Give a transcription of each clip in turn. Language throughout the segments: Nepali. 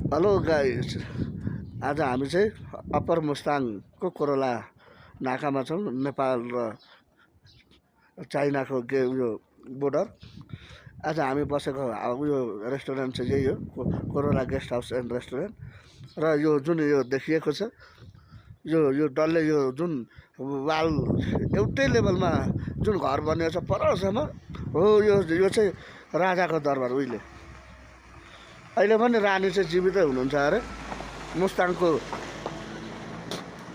हेलो गाइस, आज हामी चाहिँ अप्पर मुस्ताङको कोरोला नाकामा छौँ। नेपाल र चाइनाको उयो बोर्डर। आज हामी बसेको उयो रेस्टुरेन्ट चाहिँ यही हो, Corolla guest house and restaurant. र यो जुन यो देखिएको छ, यो डल्लै यो जुन वाल एउटै लेभलमा जुन घर बनिएको छ परसम्म हो, यो चाहिँ राजाको दरबार। उहिले अहिले पनि रानी चाहिँ जीवितै हुनुहुन्छ अरे। मुस्ताङको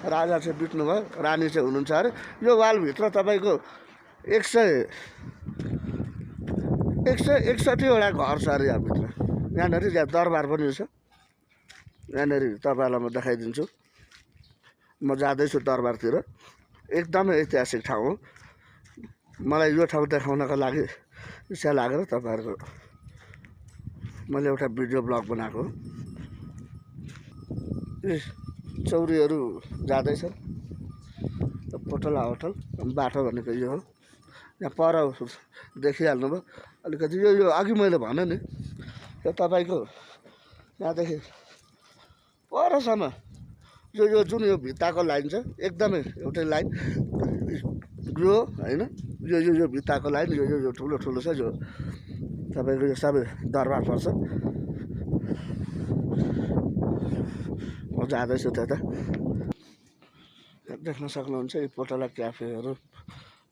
राजा चाहिँ बित्नुभयो, रानी चाहिँ हुनुहुन्छ अरे। यो वालभित्र तपाईँको 161वटा घर छ अरे यहाँभित्र। यहाँनिर दरबार पनि छ। यहाँनिर तपाईँहरूलाई म देखाइदिन्छु। म जाँदैछु दरबारतिर। एकदमै ऐतिहासिक ठाउँ हो। मलाई यो ठाउँ देखाउनको लागि इच्छा लागेर तपाईँहरूको मैले एउटा भिडियो ब्लग बनाएको। चौरीहरू जाँदैछन्। पोटला होटल बाटो भनेको यो हो। यहाँ पर देखिहाल्नुभयो अलिकति। यो अघि मैले भने नि, यो तपाईँको यहाँदेखि परसम्म यो जुन यो भित्ताको लाइन छ, एकदमै एउटै लाइन यो होइन। यो भित्ताको लाइन यो ठुलो ठुलो छ। यो तपाईँको यो सबै दरबार पर्छ। म जाँदैछु त्यता। देख्न सक्नुहुन्छ यो पोटला क्याफेहरू,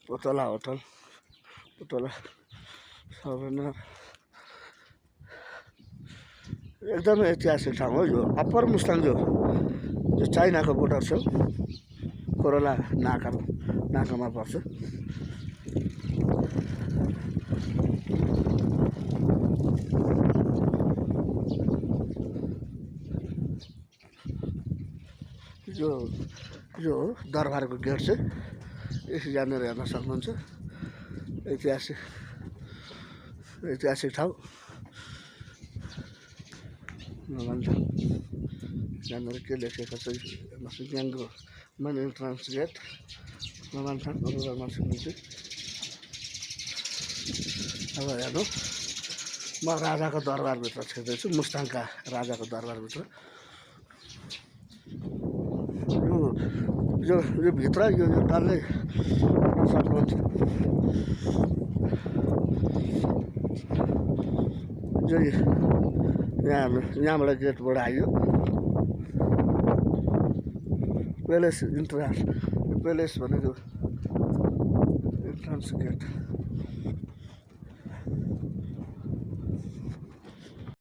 पोटला होटल, पोटला सबैना एकदमै ऐतिहासिक ठाउँ हो। यो अप्पर मुस्ताङ जो चाइनाको बोर्डर छ, कोरोला नाकामा पर्छ। यो दरबारको गेट चाहिँ यहाँनिर हेर्न सक्नुहुन्छ। ऐतिहासिक ठाउँ यहाँनिर के लेखेको छ यहाँको मेन इन्ट्रान्स गेट नमान्थान रुरल म्युनिसिपालिटी। अब हेर्नु, म राजाको दरबारभित्र छिर्दैछु। मुस्ताङका राजाको दरबारभित्र। यो भित्र यो डल्लै हेर्न सक्नुहुन्छ। यहाँबाट गेटबाट आयो प्यालेस इन्ट्रान्स। प्यालेस भनेको इन्ट्रान्स गेट।